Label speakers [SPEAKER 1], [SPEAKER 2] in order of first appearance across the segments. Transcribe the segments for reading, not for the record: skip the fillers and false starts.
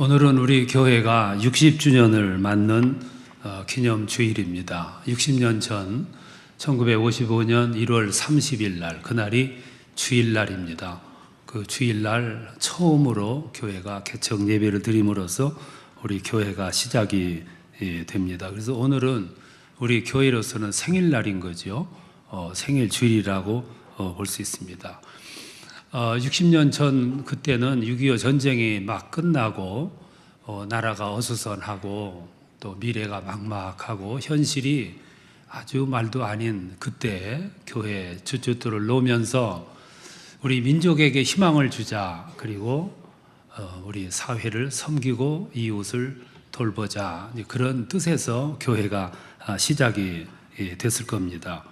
[SPEAKER 1] 오늘은 우리 교회가 60주년을 맞는 기념 주일입니다. 60년 전 1955년 1월 30일 날, 그날이 주일날입니다. 그 주일날 처음으로 교회가 개척 예배를 드림으로써 우리 교회가 시작이 됩니다. 그래서 오늘은 우리 교회로서는 생일날인 거죠. 생일 주일이라고 볼 수 있습니다. 60년 전 그때는 6.25 전쟁이 막 끝나고 나라가 어수선하고 또 미래가 막막하고 현실이 아주 말도 아닌 그때 교회 주춧돌을 놓으면서 우리 민족에게 희망을 주자, 그리고 우리 사회를 섬기고 이웃을 돌보자, 그런 뜻에서 교회가 시작이 됐을 겁니다.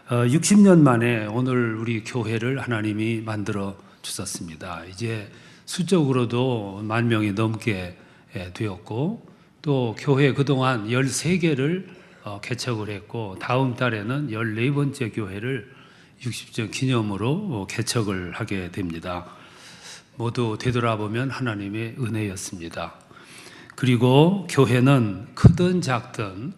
[SPEAKER 1] 60년 만에 오늘 우리 교회를 하나님이 만들어 주셨습니다. 이제 수적으로도 10,000명이 넘게 되었고, 또 교회 그동안 13개를 개척을 했고, 다음 달에는 14번째 교회를 60주년 기념으로 개척을 하게 됩니다. 모두 되돌아보면 하나님의 은혜였습니다. 그리고 교회는 크든 작든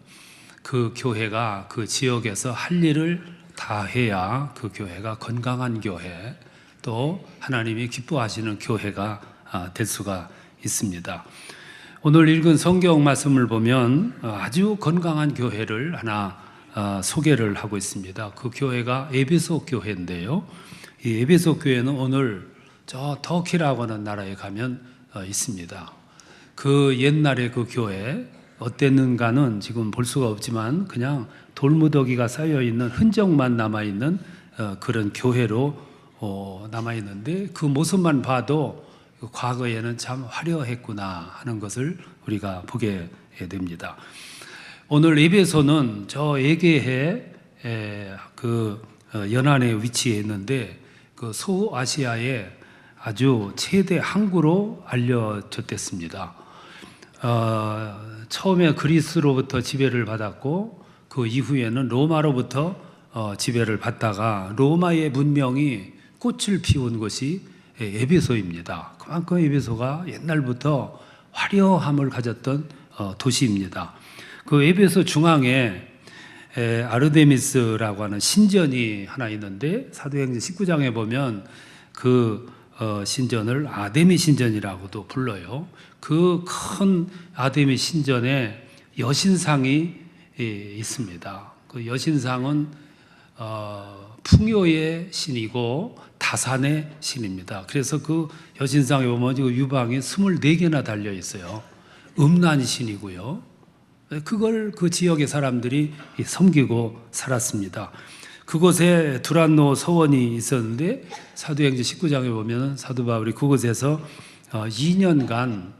[SPEAKER 1] 그 교회가 그 지역에서 할 일을 다 해야 그 교회가 건강한 교회, 또 하나님이 기뻐하시는 교회가 될 수가 있습니다. 오늘 읽은 성경 말씀을 보면 아주 건강한 교회를 하나 소개를 하고 있습니다. 그 교회가 에베소 교회인데요. 이 에베소 교회는 오늘 저 터키라고 하는 나라에 가면 있습니다. 그 옛날에 그 교회 어땠는가는 지금 볼 수가 없지만 그냥 돌무더기가 쌓여있는 흔적만 남아있는 그런 교회로 남아있는데, 그 모습만 봐도 과거에는 참 화려했구나 하는 것을 우리가 보게 됩니다. 오늘 에베소는 저 에게해 그 연안에 위치해 있는데, 그 소아시아의 아주 최대 항구로 알려졌댔습니다. 처음에 그리스로부터 지배를 받았고, 그 이후에는 로마로부터 지배를 받다가 로마의 문명이 꽃을 피운 곳이 에베소입니다. 그만큼 에베소가 옛날부터 화려함을 가졌던 도시입니다. 그 에베소 중앙에 아르데미스라고 하는 신전이 하나 있는데, 사도행전 19장에 보면 그 신전을 아데미 신전이라고도 불러요. 그 큰 아데미 신전에 여신상이 있습니다. 그 여신상은 풍요의 신이고 다산의 신입니다. 그래서 그 여신상에 보면 유방이 24개나 달려 있어요. 음란 신이고요. 그걸 그 지역의 사람들이 섬기고 살았습니다. 그곳에 두란노 서원이 있었는데, 사도행전 19장에 보면 사도 바울이 그곳에서 2년간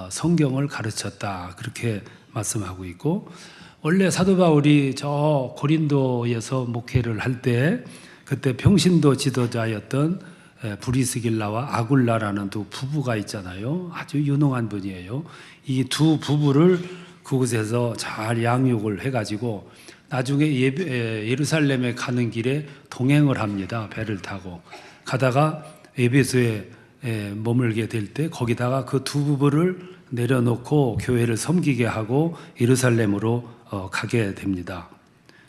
[SPEAKER 1] 성경을 가르쳤다, 그렇게 말씀하고 있고, 원래 사도 바울이 저 고린도에서 목회를 할 때 그때 평신도 지도자였던 브리스길라와 아굴라라는 두 부부가 있잖아요. 아주 유능한 분이에요. 이 두 부부를 그곳에서 잘 양육을 해가지고 나중에 예루살렘에 가는 길에 동행을 합니다. 배를 타고 가다가 에베소에 머물게 될 때 거기다가 그 두 부부를 내려놓고 교회를 섬기게 하고 예루살렘으로 가게 됩니다.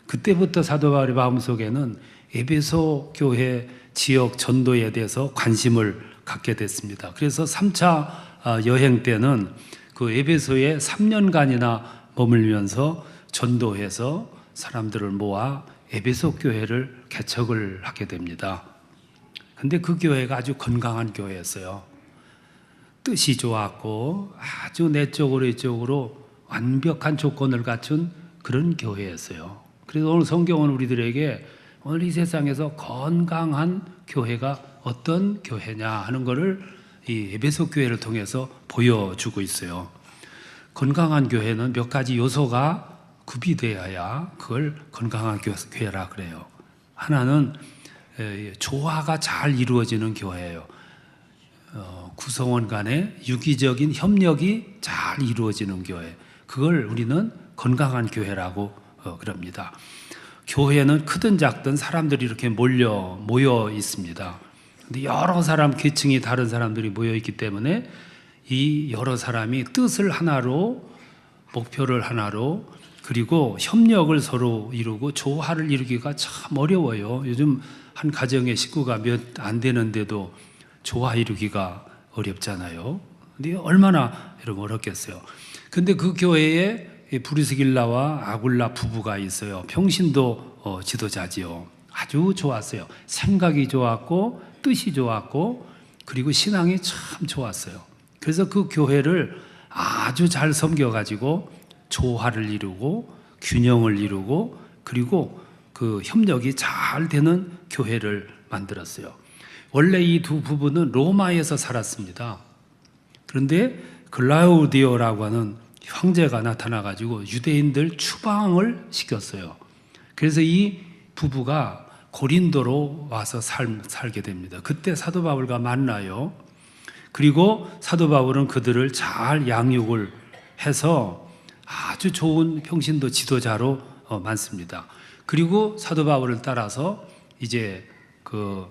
[SPEAKER 1] 그때부터 사도 바울의 마음속에는 에베소 교회 지역 전도에 대해서 관심을 갖게 됐습니다. 그래서 3차 여행 때는 그 에베소에 3년간이나 머물면서 전도해서 사람들을 모아 에베소 교회를 개척을 하게 됩니다. 근데 그 교회가 아주 건강한 교회였어요. 뜻이 좋았고 아주 내적으로 이쪽으로 완벽한 조건을 갖춘 그런 교회였어요. 그래서 오늘 성경은 우리들에게 오늘 이 세상에서 건강한 교회가 어떤 교회냐 하는 것을 이 에베소 교회를 통해서 보여주고 있어요. 건강한 교회는 몇 가지 요소가 구비되어야 그걸 건강한 교회라 그래요. 하나는 조화가 잘 이루어지는 교회예요. 구성원 간의 유기적인 협력이 잘 이루어지는 교회, 그걸 우리는 건강한 교회라고 그럽니다. 교회는 크든 작든 사람들이 이렇게 모여 있습니다. 근데 여러 사람, 계층이 다른 사람들이 모여 있기 때문에 이 여러 사람이 뜻을 하나로, 목표를 하나로, 그리고 협력을 서로 이루고 조화를 이루기가 참 어려워요. 요즘 한 가정의 식구가 몇 안 되는데도 조화 이루기가 어렵잖아요. 근데 얼마나 여러분 어렵겠어요. 근데 그 교회에 브리스길라와 아굴라 부부가 있어요. 평신도 지도자지요. 아주 좋았어요. 생각이 좋았고 뜻이 좋았고 그리고 신앙이 참 좋았어요. 그래서 그 교회를 아주 잘 섬겨가지고 조화를 이루고 균형을 이루고 그리고 그 협력이 잘 되는 교회를 만들었어요. 원래 이 두 부부는 로마에서 살았습니다. 그런데 글라우디오라고 하는 황제가 나타나가지고 유대인들 추방을 시켰어요. 그래서 이 부부가 고린도로 와서 살게 됩니다. 그때 사도 바울과 만나요. 그리고 사도 바울은 그들을 잘 양육을 해서 아주 좋은 평신도 지도자로 많습니다. 그리고 사도 바울을 따라서 이제 그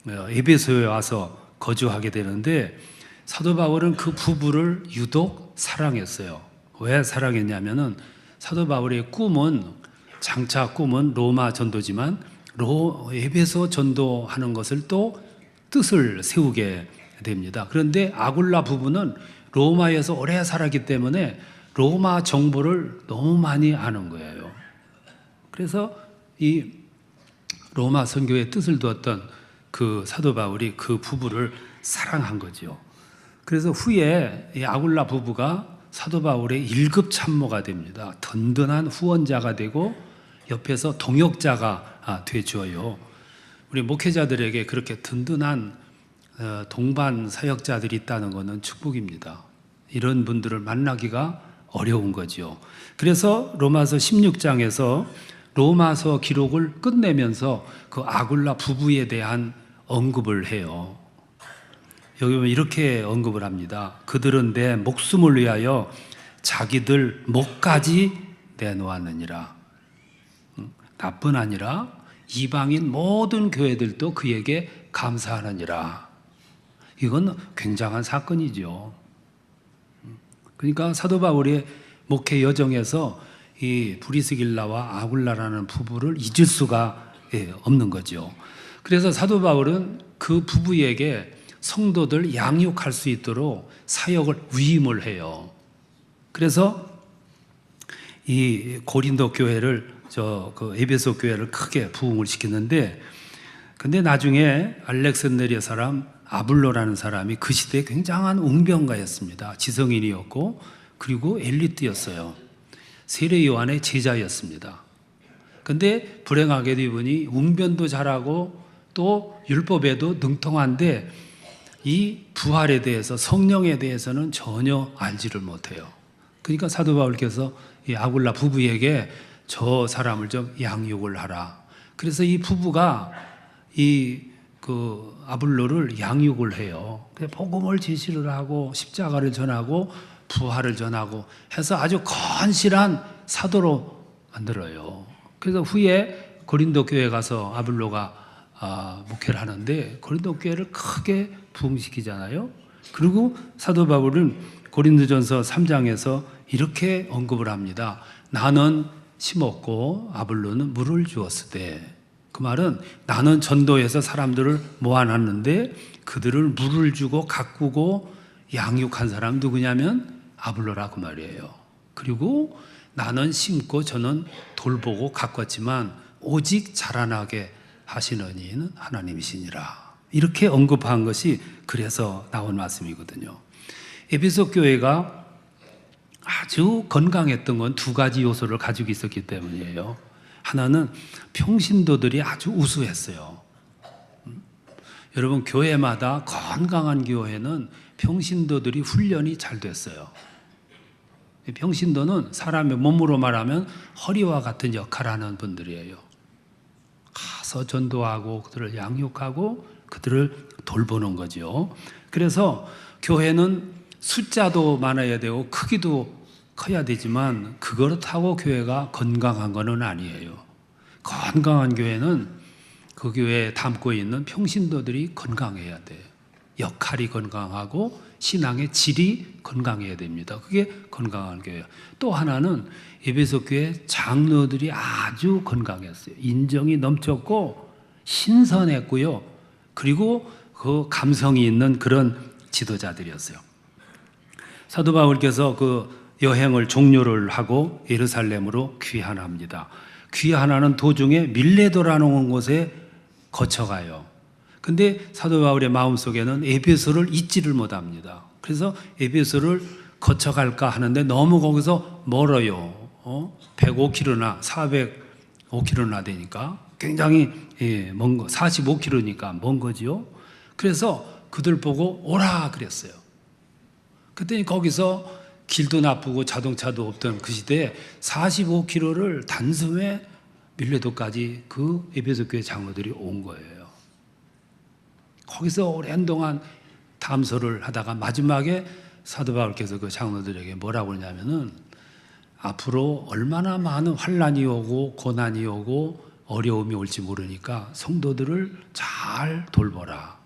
[SPEAKER 1] 에베소에 와서 거주하게 되는데 사도 바울은 그 부부를 유독 사랑했어요. 왜 사랑했냐면은 사도 바울의 장차 꿈은 로마 전도지만 에베소 전도하는 것을 또 뜻을 세우게 됩니다. 그런데 아굴라 부부는 로마에서 오래 살았기 때문에 로마 정보를 너무 많이 아는 거예요. 그래서 이 로마 선교의 뜻을 두었던 그 사도 바울이 그 부부를 사랑한 거죠. 그래서 후에 이 아굴라 부부가 사도 바울의 1급 참모가 됩니다. 든든한 후원자가 되고 옆에서 동역자가 되줘요. 우리 목회자들에게 그렇게 든든한 동반 사역자들이 있다는 것은 축복입니다. 이런 분들을 만나기가 어려운 거죠. 그래서 로마서 16장에서 로마서 기록을 끝내면서 그 아굴라 부부에 대한 언급을 해요. 여기 보면 이렇게 언급을 합니다. 그들은 내 목숨을 위하여 자기들 목까지 내놓았느니라. 나뿐 아니라 이방인 모든 교회들도 그에게 감사하느니라. 이건 굉장한 사건이죠. 그러니까 사도 바울의 목회 여정에서 이 브리스길라와 아굴라라는 부부를 잊을 수가 없는 거죠. 그래서 사도 바울은 그 부부에게 성도들 양육할 수 있도록 사역을 위임을 해요. 그래서 이 고린도 교회를 그 에베소 교회를 크게 부흥을 시키는데, 근데 나중에 알렉산드리아 사람 아블로라는 사람이 그 시대에 굉장한 웅변가였습니다. 지성인이었고 그리고 엘리트였어요. 세례 요한의 제자였습니다. 근데 불행하게도 이분이 웅변도 잘하고 또 율법에도 능통한데 이 부활에 대해서, 성령에 대해서는 전혀 알지를 못해요. 그러니까 사도 바울께서 이 아굴라 부부에게 저 사람을 좀 양육을 하라. 그래서 이 부부가 그 아블로를 양육을 해요. 복음을 제시를 하고 십자가를 전하고 부활을 전하고 해서 아주 건실한 사도로 만들어요. 그래서 후에 고린도 교회 가서 아블로가 목회를 하는데 고린도 교회를 크게 부흥시키잖아요. 그리고 사도 바울은 고린도전서 3장에서 이렇게 언급을 합니다. 나는 심었고 아블로는 물을 주었으되, 그 말은 나는 전도해서 사람들을 모아놨는데 그들을 물을 주고 가꾸고 양육한 사람 누구냐면 아블로라고 말이에요. 그리고 나는 심고 저는 돌보고 가꿨지만 오직 자라나게 하시는 이는 하나님이시니라. 이렇게 언급한 것이 그래서 나온 말씀이거든요. 에베소 교회가 아주 건강했던 건 두 가지 요소를 가지고 있었기 때문이에요. 하나는 평신도들이 아주 우수했어요. 여러분, 교회마다 건강한 교회는 평신도들이 훈련이 잘 됐어요. 평신도는 사람의 몸으로 말하면 허리와 같은 역할을 하는 분들이에요. 가서 전도하고 그들을 양육하고 그들을 돌보는 거죠. 그래서 교회는 숫자도 많아야 되고 크기도 커야 되지만 그렇다고 교회가 건강한 건 아니에요. 건강한 교회는 그 교회에 담고 있는 평신도들이 건강해야 돼요. 역할이 건강하고 신앙의 질이 건강해야 됩니다. 그게 건강한 교회예요. 또 하나는 에베소 교회 장로들이 아주 건강했어요. 인정이 넘쳤고 신선했고요. 그리고 그 감성이 있는 그런 지도자들이었어요. 사도 바울께서 그 여행을 종료를 하고 예루살렘으로 귀환합니다. 귀환하는 도중에 밀레도라는 곳에 거쳐가요. 근데 사도 바울의 마음속에는 에베소를 잊지를 못합니다. 그래서 에베소를 거쳐갈까 하는데 너무 거기서 멀어요. 105km나 405km나 되니까 굉장히 먼 거, 45km니까 먼 거지요. 그래서 그들 보고 오라 그랬어요. 그랬더니 거기서 길도 나쁘고 자동차도 없던 그 시대에 45km를 단숨에 밀레도까지 그 에베소 교회 장로들이 온 거예요. 거기서 오랜 동안 담소를 하다가 마지막에 사도 바울께서 그 장로들에게 뭐라고 그러냐면은 앞으로 얼마나 많은 환난이 오고 고난이 오고 어려움이 올지 모르니까 성도들을 잘 돌보라.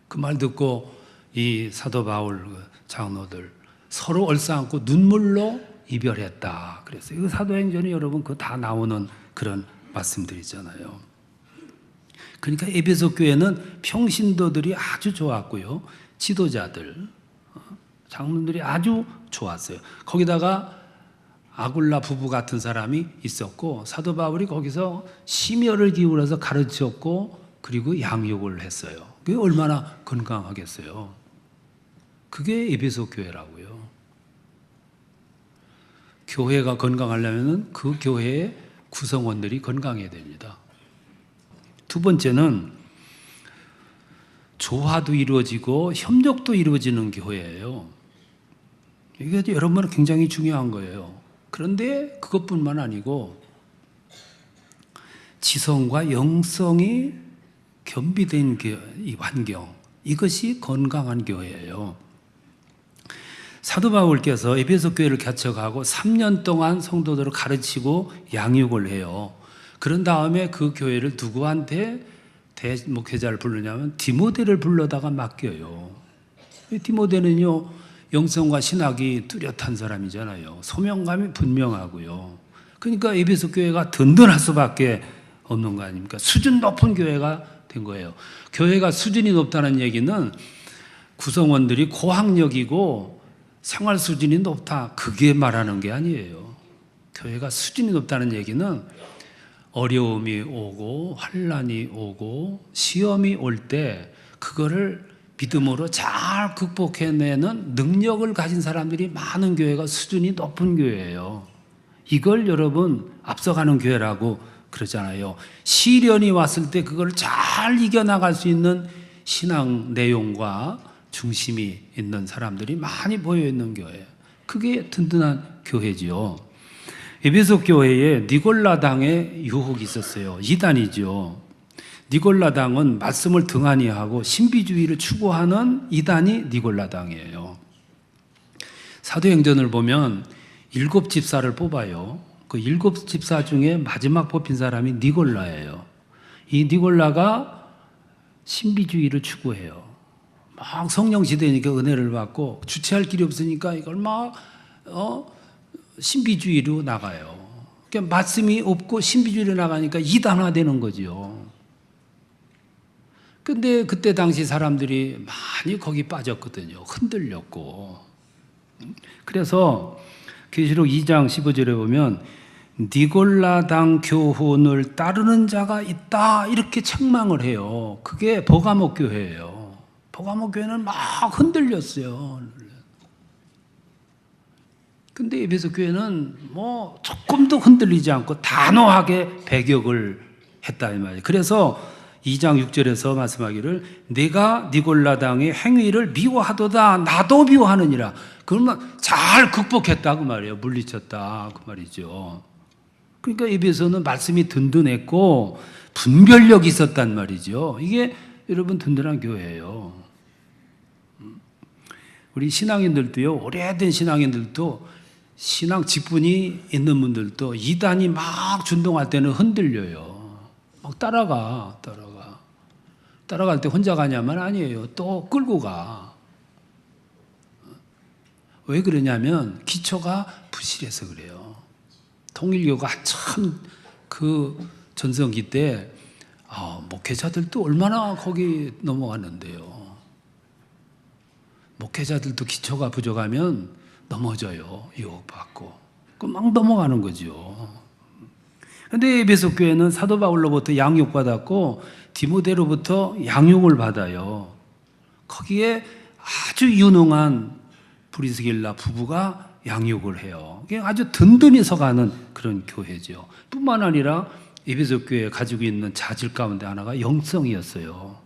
[SPEAKER 1] 그 말 듣고 이 사도 바울 장로들 서로 얼싸안고 눈물로 이별했다. 그랬어요. 이 사도행전이 여러분 그 다 나오는 그런 말씀들이잖아요. 그러니까 에베소 교회는 평신도들이 아주 좋았고요. 지도자들, 장로들이 아주 좋았어요. 거기다가 아굴라 부부 같은 사람이 있었고 사도 바울이 거기서 심혈을 기울여서 가르쳤고 그리고 양육을 했어요. 그게 얼마나 건강하겠어요. 그게 에베소 교회라고요. 교회가 건강하려면 그 교회의 구성원들이 건강해야 됩니다. 두 번째는 조화도 이루어지고 협력도 이루어지는 교회예요. 이게 여러분 굉장히 중요한 거예요. 그런데 그것뿐만 아니고 지성과 영성이 겸비된 이 환경, 이것이 건강한 교회예요. 사도 바울께서 에베소 교회를 개척하고 3년 동안 성도들을 가르치고 양육을 해요. 그런 다음에 그 교회를 누구한테 대목회자를 부르냐면 디모데를 불러다가 맡겨요. 디모데는요 영성과 신학이 뚜렷한 사람이잖아요. 소명감이 분명하고요. 그러니까 에베소 교회가 든든할 수밖에 없는 거 아닙니까? 수준 높은 교회가 된 거예요. 교회가 수준이 높다는 얘기는 구성원들이 고학력이고 생활 수준이 높다, 그게 말하는 게 아니에요. 교회가 수준이 높다는 얘기는 어려움이 오고 환난이 오고 시험이 올 때 그거를 믿음으로 잘 극복해내는 능력을 가진 사람들이 많은 교회가 수준이 높은 교회예요. 이걸 여러분 앞서가는 교회라고 그러잖아요. 시련이 왔을 때 그걸 잘 이겨나갈 수 있는 신앙 내용과 중심이 있는 사람들이 많이 모여있는 교회, 그게 든든한 교회지요. 에베소 교회에 니골라당의 유혹이 있었어요. 이단이죠. 니골라당은 말씀을 등한히 하고 신비주의를 추구하는 이단이 니골라당이에요. 사도행전을 보면 7집사를 뽑아요. 그 7집사 중에 마지막 뽑힌 사람이 니골라예요. 이 니골라가 신비주의를 추구해요. 막 성령 시대니까 은혜를 받고 주체할 길이 없으니까 이걸 막 신비주의로 나가요. 그러니까 말씀이 없고 신비주의로 나가니까 이단화되는 거죠. 근데 그때 당시 사람들이 많이 거기 빠졌거든요. 흔들렸고. 그래서 계시록 2장 15절에 보면 니골라당 교훈을 따르는 자가 있다, 이렇게 책망을 해요. 그게 버가모 교회예요. 버가모 교회는 막 흔들렸어요. 근데 에베소 교회는 뭐 조금도 흔들리지 않고 단호하게 배격을 했다 이 말이에요. 그래서 2장 6절에서 말씀하기를 내가 니골라당의 행위를 미워하도다 나도 미워하느니라. 그러면 잘 극복했다 그 말이에요. 물리쳤다 그 말이죠. 그러니까 에베소는 말씀이 든든했고 분별력이 있었단 말이죠. 이게 여러분 든든한 교회예요. 우리 신앙인들도요, 오래된 신앙인들도 신앙 직분이 있는 분들도 이단이 막 준동할 때는 흔들려요. 막 따라갈 때 혼자 가냐면 아니에요. 또 끌고 가. 왜 그러냐면 기초가 부실해서 그래요. 통일교가 한참 그 전성기 때 목회자들도 얼마나 거기 넘어갔는데요. 목회자들도 기초가 부족하면 넘어져요. 유혹받고. 막 넘어가는 거죠. 그런데 에베소 교회는 사도 바울로부터 양육받았고 디모데로부터 양육을 받아요. 거기에 아주 유능한 브리스길라 부부가 양육을 해요. 아주 든든히 서가는 그런 교회죠. 뿐만 아니라 에베소 교회에 가지고 있는 자질 가운데 하나가 영성이었어요.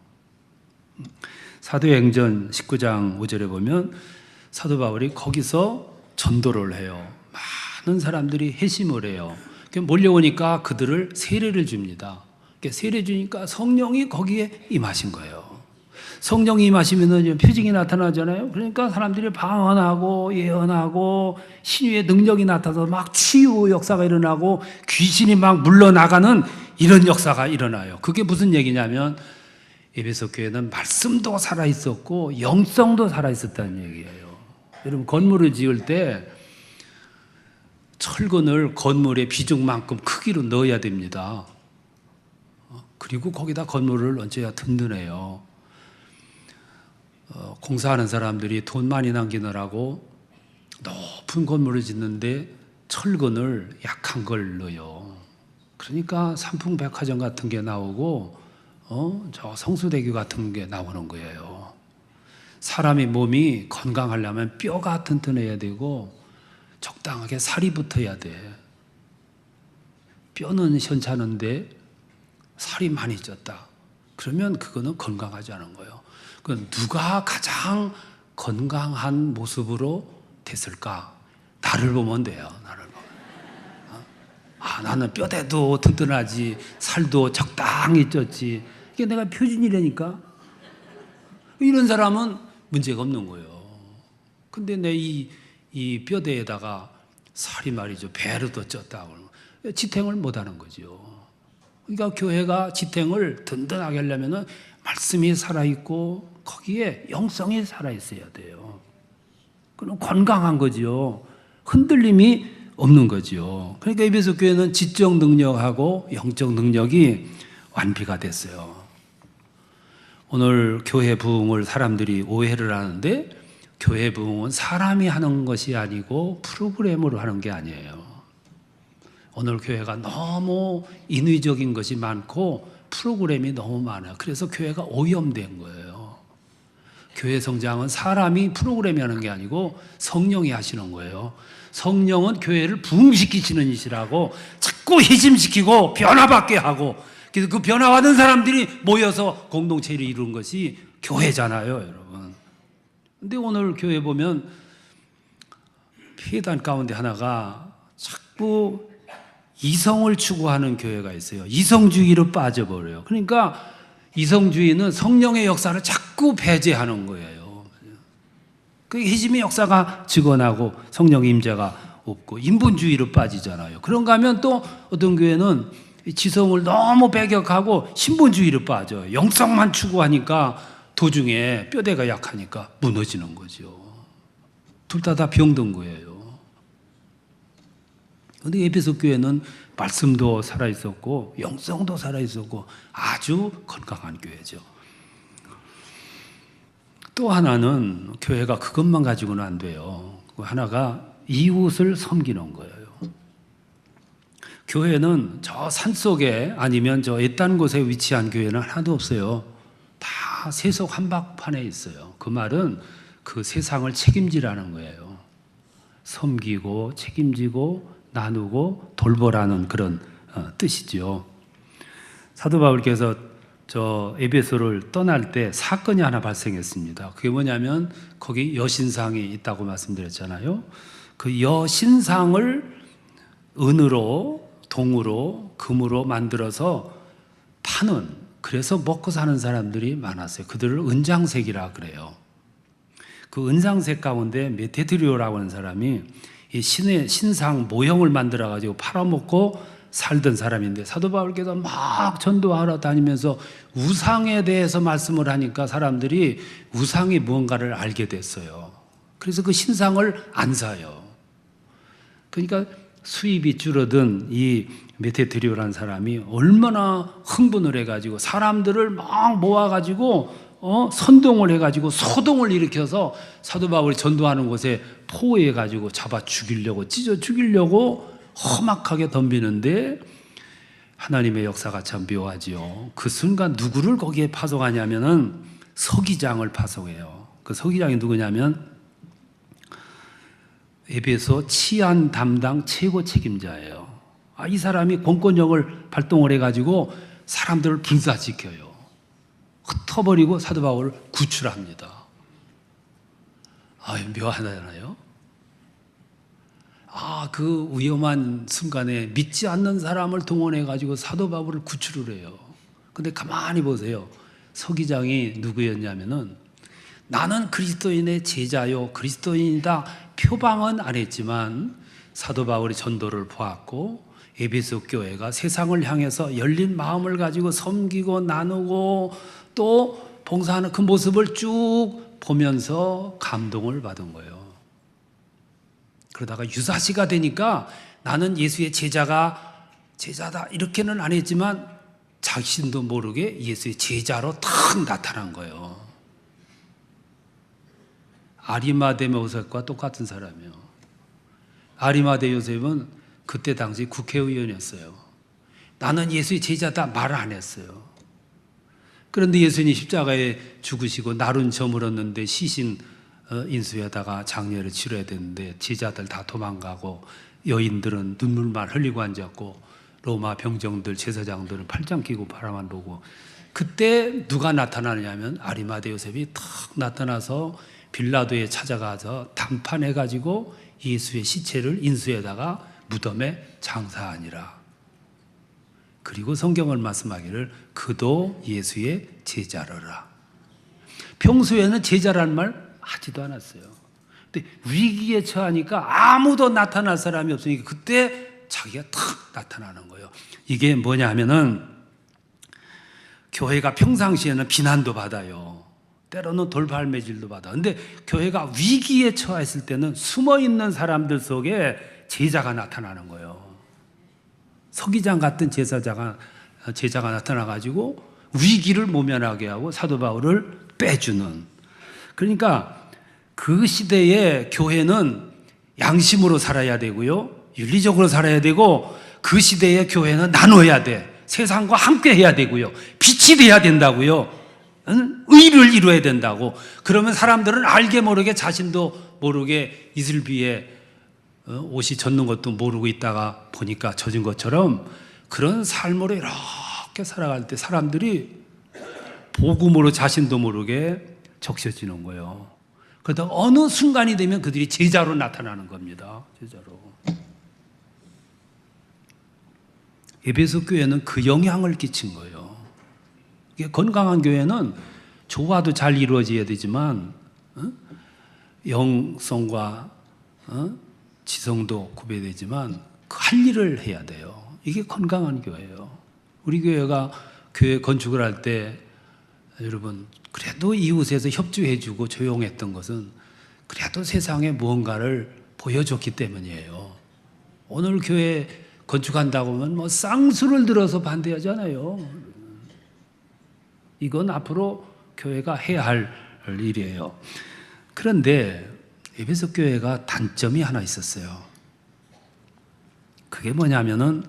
[SPEAKER 1] 사도행전 19장 5절에 보면 사도 바울이 거기서 전도를 해요. 많은 사람들이 회심을 해요. 몰려오니까 그들을 세례를 줍니다. 세례 주니까 성령이 거기에 임하신 거예요. 성령이 임하시면 표징이 나타나잖아요. 그러니까 사람들이 방언하고 예언하고 신유의 능력이 나타나서 막 치유 역사가 일어나고 귀신이 막 물러나가는 이런 역사가 일어나요. 그게 무슨 얘기냐면 에베소 교회는 말씀도 살아있었고 영성도 살아있었다는 얘기예요. 여러분 건물을 지을 때 철근을 건물의 비중만큼 크기로 넣어야 됩니다. 그리고 거기다 건물을 얹어야 든든해요. 공사하는 사람들이 돈 많이 남기느라고 높은 건물을 짓는데 철근을 약한 걸 넣어요. 그러니까 삼풍백화점 같은 게 나오고 저 성수대교 같은 게 나오는 거예요. 사람의 몸이 건강하려면 뼈가 튼튼해야 되고 적당하게 살이 붙어야 돼. 뼈는 현찮은데 살이 많이 쪘다. 그러면 그거는 건강하지 않은 거예요. 누가 가장 건강한 모습으로 됐을까? 나를 보면 돼요. 나를 보면. 나는 뼈대도 튼튼하지, 살도 적당히 쪘지. 이게 내가 표준이라니까. 이런 사람은 문제가 없는 거예요. 근데 내 이 뼈대에다가 살이 말이죠. 배로 더 쪘다. 지탱을 못 하는 거죠. 그러니까 교회가 지탱을 든든하게 하려면 말씀이 살아있고 거기에 영성이 살아있어야 돼요. 그럼 건강한 거죠. 흔들림이 없는 거죠. 그러니까 에베소 교회는 지적 능력하고 영적 능력이 완비가 됐어요. 오늘 교회 부흥을 사람들이 오해를 하는데 교회 부흥은 사람이 하는 것이 아니고 프로그램으로 하는 게 아니에요. 오늘 교회가 너무 인위적인 것이 많고 프로그램이 너무 많아요. 그래서 교회가 오염된 거예요. 교회 성장은 사람이 프로그램이 하는 게 아니고 성령이 하시는 거예요. 성령은 교회를 부흥시키시는 이시라고 자꾸 희심시키고 변화받게 하고 그래서 그 변화받은 사람들이 모여서 공동체를 이루는 것이 교회잖아요, 여러분. 근데 오늘 교회 보면 피해단 가운데 하나가 자꾸 이성을 추구하는 교회가 있어요. 이성주의로 빠져버려요. 그러니까 이성주의는 성령의 역사를 자꾸 배제하는 거예요. 그 희심의 역사가 직언하고 성령의 임재가 없고 인본주의로 빠지잖아요. 그런가 하면 또 어떤 교회는 지성을 너무 배격하고 신본주의로 빠져요. 영성만 추구하니까 도중에 뼈대가 약하니까 무너지는 거죠. 둘 다 병든 거예요. 그런데 에베소 교회는 말씀도 살아있었고 영성도 살아있었고 아주 건강한 교회죠. 또 하나는 교회가 그것만 가지고는 안 돼요. 하나가 이웃을 섬기는 거예요. 교회는 저 산속에 아니면 저 애딴 곳에 위치한 교회는 하나도 없어요. 다 세속 한복판에 있어요. 그 말은 그 세상을 책임지라는 거예요. 섬기고 책임지고 나누고 돌보라는 그런 뜻이죠. 사도 바울께서 저 에베소를 떠날 때 사건이 하나 발생했습니다. 그게 뭐냐면 거기 여신상이 있다고 말씀드렸잖아요. 그 여신상을 은으로, 동으로, 금으로 만들어서 파는, 그래서 먹고 사는 사람들이 많았어요. 그들을 은장색이라 그래요. 그 은장색 가운데 메테드리오라고 하는 사람이 이 신상 모형을 만들어 가지고 팔아먹고 살던 사람인데 사도 바울께서 막 전도하러 다니면서 우상에 대해서 말씀을 하니까 사람들이 우상이 무언가를 알게 됐어요. 그래서 그 신상을 안 사요. 그러니까 수입이 줄어든 이 메데트리오라는 사람이 얼마나 흥분을 해가지고 사람들을 막 모아가지고 선동을 해가지고 소동을 일으켜서 사도 바울이 전도하는 곳에 포위해가지고 잡아 죽이려고, 찢어 죽이려고 험악하게 덤비는데 하나님의 역사가 참 묘하지요. 그 순간 누구를 거기에 파송하냐면은 서기장을 파송해요. 그 서기장이 누구냐면 에베소 치안 담당 최고 책임자예요. 이 사람이 공권력을 발동을 해가지고 사람들을 불사시켜요. 흩어버리고 사도 바울을 구출합니다. 묘하잖아요. 그 위험한 순간에 믿지 않는 사람을 동원해가지고 사도 바울을 구출을 해요. 근데 가만히 보세요. 서기장이 누구였냐면은 나는 그리스도인의 제자요, 그리스도인이다 표방은 안 했지만 사도 바울의 전도를 보았고 에베소 교회가 세상을 향해서 열린 마음을 가지고 섬기고 나누고 또 봉사하는 그 모습을 쭉 보면서 감동을 받은 거예요. 그러다가 유사시가 되니까 나는 예수의 제자다 이렇게는 안 했지만 자신도 모르게 예수의 제자로 탁 나타난 거예요. 아리마대 요셉과 똑같은 사람이에요. 아리마대 요셉은 그때 당시 국회의원이었어요. 나는 예수의 제자다 말을 안 했어요. 그런데 예수님이 십자가에 죽으시고 날은 저물었는데 시신 인수에다가 장례를 치러야 되는데 제자들 다 도망가고 여인들은 눈물만 흘리고 앉았고 로마 병정들 제사장들은 팔짱 끼고 바라만 보고 그때 누가 나타나냐면 아리마대 요셉이 탁 나타나서 빌라도에 찾아가서 담판해가지고 예수의 시체를 인수에다가 무덤에 장사하니라. 그리고 성경을 말씀하기를 그도 예수의 제자러라. 평소에는 제자라는 말 하지도 않았어요. 근데 위기에 처하니까 아무도 나타날 사람이 없으니까 그때 자기가 탁 나타나는 거예요. 이게 뭐냐 하면은 교회가 평상시에는 비난도 받아요. 때로는 돌발매질도 받아. 근데 교회가 위기에 처했을 때는 숨어있는 사람들 속에 제자가 나타나는 거예요. 서기장 같은 제자가 나타나가지고 위기를 모면하게 하고 사도 바울을 빼주는. 그러니까 그 시대의 교회는 양심으로 살아야 되고요. 윤리적으로 살아야 되고 그 시대의 교회는 나눠야 돼. 세상과 함께 해야 되고요. 빛이 돼야 된다고요. 의를 이루어야 된다고. 그러면 사람들은 알게 모르게 자신도 모르게 이슬비에 옷이 젖는 것도 모르고 있다가 보니까 젖은 것처럼 그런 삶으로 이렇게 살아갈 때 사람들이 복음으로 자신도 모르게 적셔지는 거예요. 그러다 어느 순간이 되면 그들이 제자로 나타나는 겁니다. 제자로. 에베소 교회는 그 영향을 끼친 거예요. 이게 건강한 교회는 조화도 잘 이루어져야 되지만 영성과 지성도 구별되지만 할 일을 해야 돼요. 이게 건강한 교회예요. 우리 교회가 교회 건축을 할 때 여러분 그래도 이웃에서 협조해주고 조용했던 것은 그래도 세상에 무언가를 보여줬기 때문이에요. 오늘 교회 건축한다고 하면 뭐 쌍수를 들어서 반대하잖아요. 이건 앞으로 교회가 해야 할 일이에요. 그런데 에베소 교회가 단점이 하나 있었어요. 그게 뭐냐면은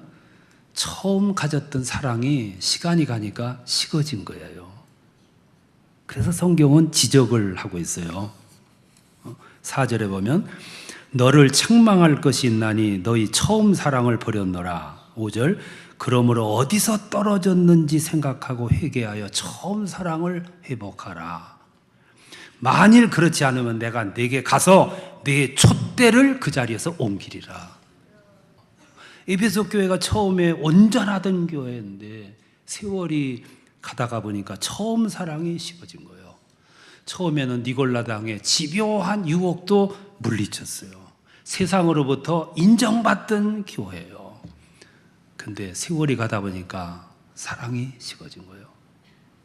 [SPEAKER 1] 처음 가졌던 사랑이 시간이 가니까 식어진 거예요. 그래서 성경은 지적을 하고 있어요. 4절에 보면 너를 책망할 것이 있나니 너희 처음 사랑을 버렸노라. 5절 그러므로 어디서 떨어졌는지 생각하고 회개하여 처음 사랑을 회복하라. 만일 그렇지 않으면 내가 네게 가서 네 촛대를 그 자리에서 옮기리라. 에베소 교회가 처음에 온전하던 교회인데 세월이 가다가 보니까 처음 사랑이 식어진 거예요. 처음에는 니골라당의 집요한 유혹도 물리쳤어요. 세상으로부터 인정받던 교회예요. 근데 세월이 가다 보니까 사랑이 식어진 거예요.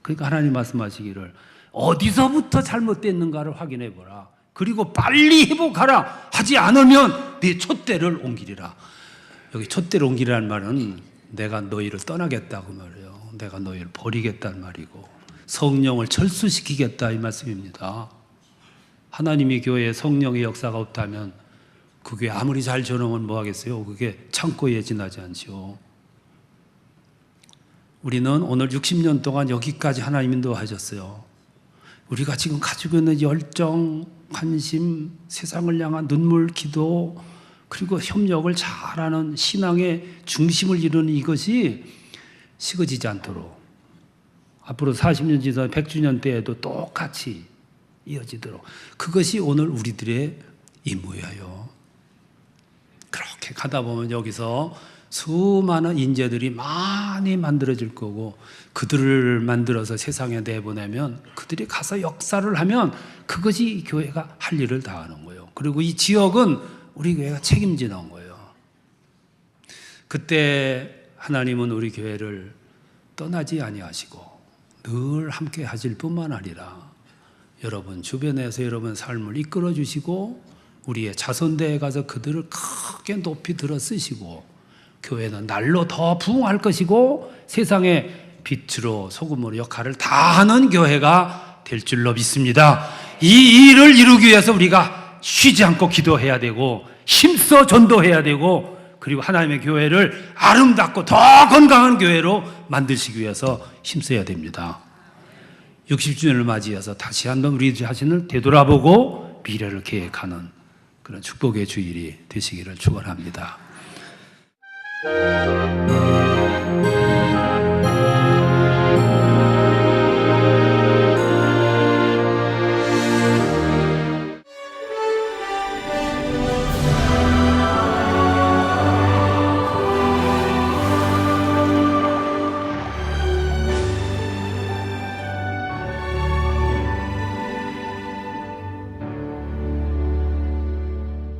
[SPEAKER 1] 그러니까 하나님 말씀하시기를 어디서부터 잘못됐는가를 확인해 보라. 그리고 빨리 회복하라. 하지 않으면 네 촛대를 옮기리라. 여기 촛대를 옮기라는 말은 내가 너희를 떠나겠다고 말이에요. 내가 너희를 버리겠다는 말이고 성령을 철수시키겠다 이 말씀입니다. 하나님의 교회에 성령의 역사가 없다면 그 교회 아무리 잘 전하면 뭐 하겠어요? 그게 창고에 지나지 않죠. 우리는 오늘 60년 동안 여기까지 하나님 인도하셨어요. 우리가 지금 가지고 있는 열정, 관심, 세상을 향한 눈물, 기도, 그리고 협력을 잘하는 신앙의 중심을 이루는 이것이 식어지지 않도록 앞으로 40년 지나 100주년 때에도 똑같이 이어지도록 그것이 오늘 우리들의 임무예요. 그렇게 가다 보면 여기서 수많은 인재들이 많이 만들어질 거고 그들을 만들어서 세상에 내보내면 그들이 가서 역사를 하면 그것이 교회가 할 일을 다 하는 거예요. 그리고 이 지역은 우리 교회가 책임지는 거예요. 그때 하나님은 우리 교회를 떠나지 아니하시고 늘 함께 하실 뿐만 아니라 여러분 주변에서 여러분 삶을 이끌어 주시고 우리의 자손대에 가서 그들을 크게 높이 들어 쓰시고 교회는 날로 더 부흥할 것이고 세상의 빛으로 소금으로 역할을 다하는 교회가 될 줄로 믿습니다. 이 일을 이루기 위해서 우리가 쉬지 않고 기도해야 되고 힘써 전도해야 되고 그리고 하나님의 교회를 아름답고 더 건강한 교회로 만드시기 위해서 힘써야 됩니다. 60주년을 맞이해서 다시 한번 우리 자신을 되돌아보고 미래를 계획하는 그런 축복의 주일이 되시기를 축원합니다.